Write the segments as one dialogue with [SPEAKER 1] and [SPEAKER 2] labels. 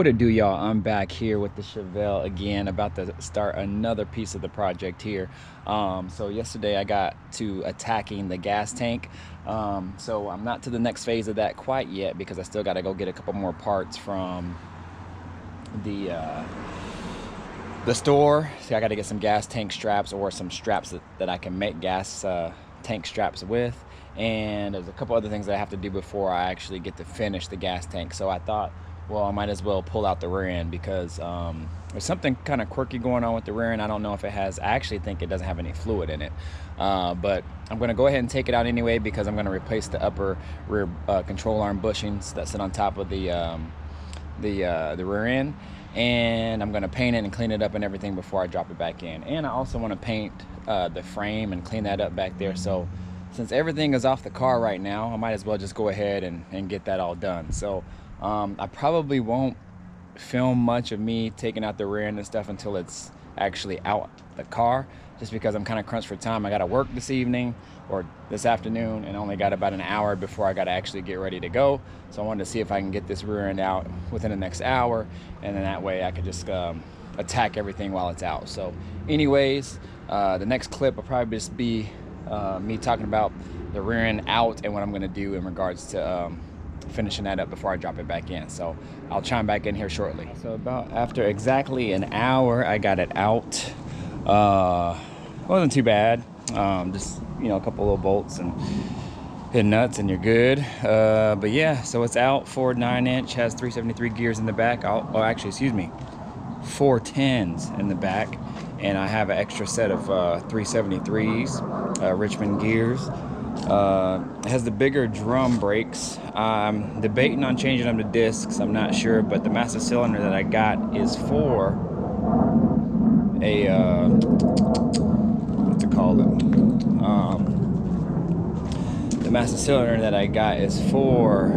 [SPEAKER 1] What it do, y'all? I'm back here with the Chevelle again, about to start another piece of the project here. So yesterday I got to attacking the gas tank. So I'm not to the next phase of that quite yet because I still got to go get a couple more parts from the store. So I got to get some gas tank straps or some straps that I can make gas tank straps with. And there's a couple other things that I have to do before I actually get to finish the gas tank. So I thought, well, I might as well pull out the rear end because there's something kind of quirky going on with the rear end. I don't know if it has, I actually think it doesn't have any fluid in it. But I'm going to go ahead and take it out anyway because I'm going to replace the upper rear control arm bushings that sit on top of the rear end. And I'm going to paint it and clean it up and everything before I drop it back in. And I also want to paint the frame and clean that up back there. So since everything is off the car right now, I might as well just go ahead and get that all done. So I probably won't film much of me taking out the rear end and stuff until it's actually out the car, just because I'm kind of crunched for time. I got to work this evening or this afternoon and only got about an hour before I got to actually get ready to go. So I wanted to see if I can get this rear end out within the next hour, and then that way I could just attack everything while it's out. So anyways, the next clip will probably just be me talking about the rear end out and what I'm going to do in regards to finishing that up before I drop it back in. So I'll chime back in here shortly. So about after exactly an hour, I got it out. Wasn't too bad. Just, you know, a couple little bolts and nuts and you're good. But yeah, so it's out. Ford 9-inch, has 373 gears in the back. Oh, actually, excuse me, 410s in the back. And I have an extra set of 373s, Richmond gears. It has the bigger drum brakes. I'm debating on changing them to discs. I'm not sure, but the master cylinder that I got is for a what's it called? The master cylinder that I got is for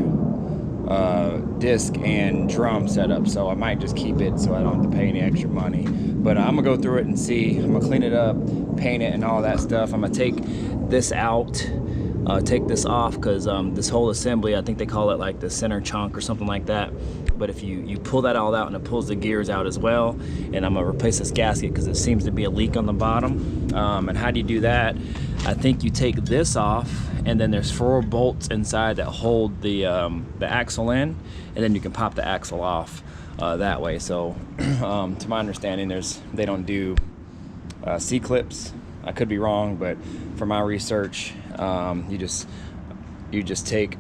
[SPEAKER 1] disc and drum setup, so I might just keep it so I don't have to pay any extra money. But I'm gonna go through it and see. I'm gonna clean it up, paint it and all that stuff. I'm gonna take this out, take this off, because this whole assembly, I think they call it like the center chunk or something like that. But if you pull that all out, and it pulls the gears out as well. And I'm gonna replace this gasket because it seems to be a leak on the bottom. And how do you do that? I think you take this off, and then there's 4 bolts inside that hold the axle in, and then you can pop the axle off that way. So to my understanding, they don't do C-clips. I could be wrong, but from my research, you just take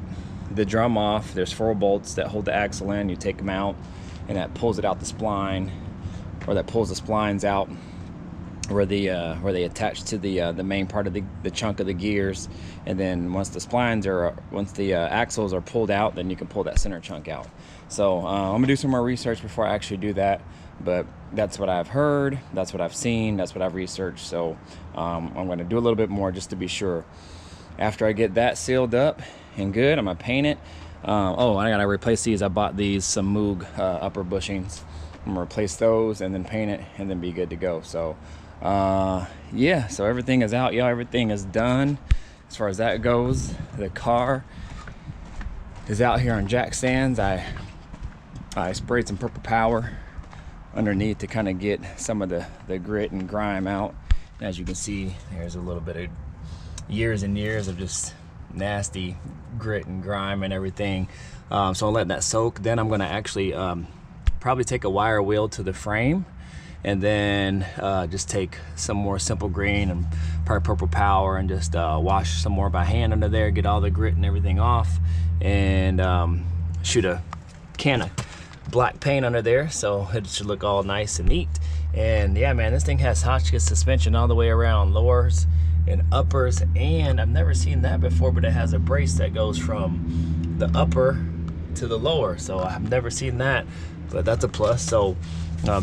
[SPEAKER 1] the drum off. There's 4 bolts that hold the axle in. You take them out, and that pulls it out the spline, or that pulls the splines out where they attach to the main part of the chunk of the gears. And then once the axles are pulled out, then you can pull that center chunk out. So I'm gonna do some more research before I actually do that, but that's what I've heard, that's what I've seen, that's what I've researched. So I'm gonna do a little bit more just to be sure. After I get that sealed up and good, I'm gonna paint it. Oh, I gotta replace these. I bought these, some Moog upper bushings. I'm gonna replace those and then paint it and then be good to go. So yeah, so everything is out, y'all. Everything is done as far as that goes. The car is out here on jack stands. I sprayed some purple power underneath to kind of get some of the grit and grime out. And as you can see, there's a little bit of years and years of just nasty grit and grime and everything. So I'll let that soak. Then I'm gonna actually probably take a wire wheel to the frame, and then just take some more simple green and probably purple power and just wash some more by hand under there, get all the grit and everything off, and shoot a can of black paint under there so it should look all nice and neat. And yeah, man, this thing has Hotchkiss suspension all the way around, lowers and uppers, and I've never seen that before, but it has a brace that goes from the upper to the lower, so I've never seen that, but that's a plus. So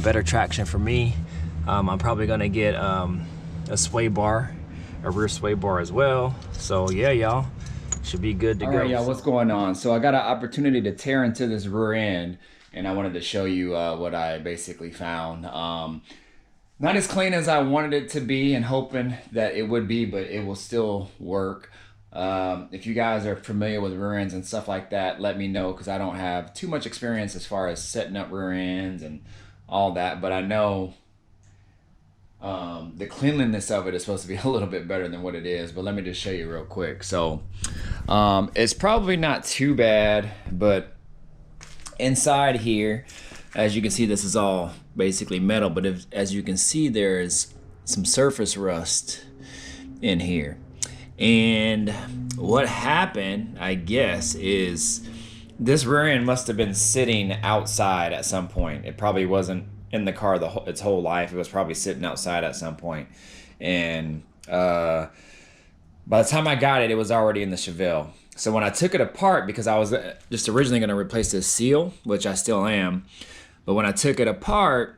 [SPEAKER 1] better traction for me. I'm probably gonna get a sway bar, a rear sway bar as well. So yeah, y'all, should be good to go. All right, y'all, what's going on? So I got an opportunity to tear into this rear end, and I wanted to show you what I basically found. Not as clean as I wanted it to be and hoping that it would be, but it will still work. If you guys are familiar with rear ends and stuff like that, let me know, because I don't have too much experience as far as setting up rear ends and all that. But I know the cleanliness of it is supposed to be a little bit better than what it is. But let me just show you real quick. So it's probably not too bad, but inside here, as you can see, this is all basically metal. But as you can see, there's some surface rust in here. And what happened, I guess, is this rear end must have been sitting outside at some point. It probably wasn't in the car its whole life. It was probably sitting outside at some point. And by the time I got it, it was already in the Chevelle. So when I took it apart, because I was just originally going to replace this seal, which I still am, but when I took it apart,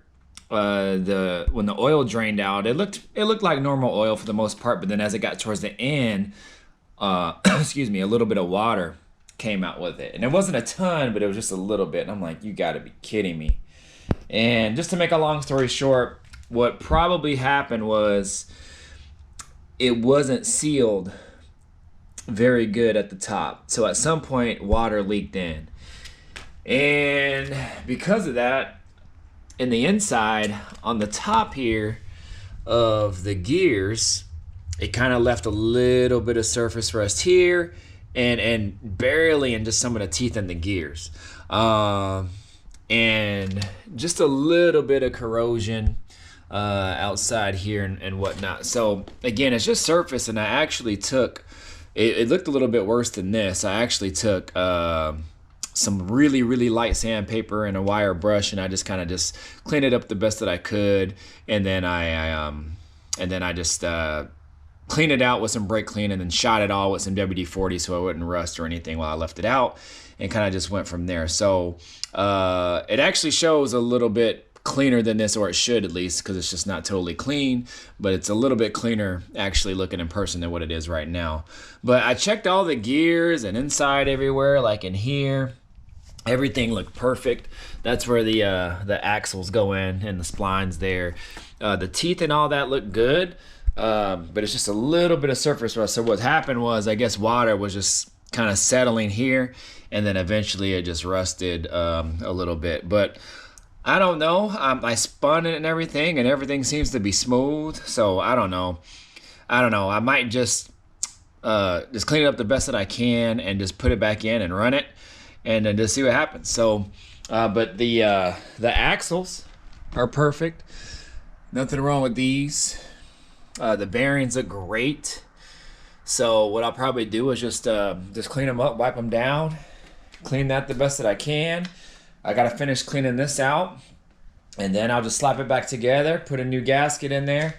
[SPEAKER 1] when the oil drained out, it looked like normal oil for the most part. But then as it got towards the end, excuse me, a little bit of water came out with it, and it wasn't a ton, but it was just a little bit. And I'm like, you got to be kidding me. And just to make a long story short, what probably happened was it wasn't sealed very good at the top. So at some point, water leaked in, and because of that, in the inside, on the top here of the gears, it kind of left a little bit of surface rust here, and barely in just some of the teeth in the gears, and just a little bit of corrosion outside here and whatnot. So again, it's just surface, and I actually took it looked a little bit worse than this. I actually took some really light sandpaper and a wire brush, and I just kind of just cleaned it up the best that I could, and then I just cleaned it out with some brake clean, and then shot it all with some WD-40 so it wouldn't rust or anything while I left it out, and kind of just went from there. So it actually shows a little bit cleaner than this, or it should at least, because it's just not totally clean, but it's a little bit cleaner actually looking in person than what it is right now. But I checked all the gears and inside everywhere, like in here. Everything looked perfect. That's where the axles go in and the splines there. The teeth and all that look good, but it's just a little bit of surface rust. So what happened was, I guess water was just kind of settling here, and then eventually it just rusted a little bit. But I don't know. I spun it and everything seems to be smooth. So I don't know. I might just clean it up the best that I can and just put it back in and run it, and then just see what happens. So, but the axles are perfect. Nothing wrong with these. The bearings look great. So what I'll probably do is just clean them up, wipe them down, clean that the best that I can. I gotta finish cleaning this out, and then I'll just slap it back together, put a new gasket in there.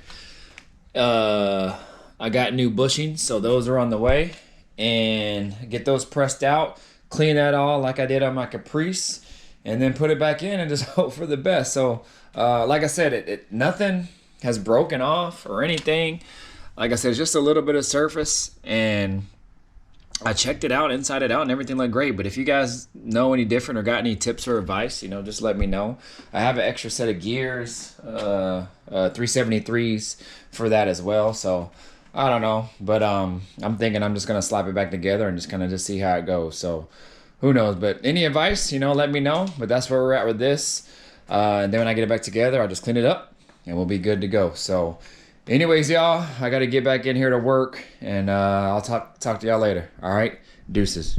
[SPEAKER 1] I got new bushings, so those are on the way, and get those pressed out. Clean that all like I did on my Caprice, and then put it back in and just hope for the best. So like I said, nothing has broken off or anything. Like I said, it's just a little bit of surface, and I checked it out, inside it out, and everything looked great. But if you guys know any different or got any tips or advice, just let me know. I have an extra set of gears, 373s for that as well. So I don't know, but I'm thinking I'm just gonna slap it back together and just see how it goes. So who knows? But any advice, let me know. But that's where we're at with this. And then when I get it back together, I'll just clean it up, and we'll be good to go. So anyways, y'all, I got to get back in here to work, and I'll talk to y'all later. All right, deuces.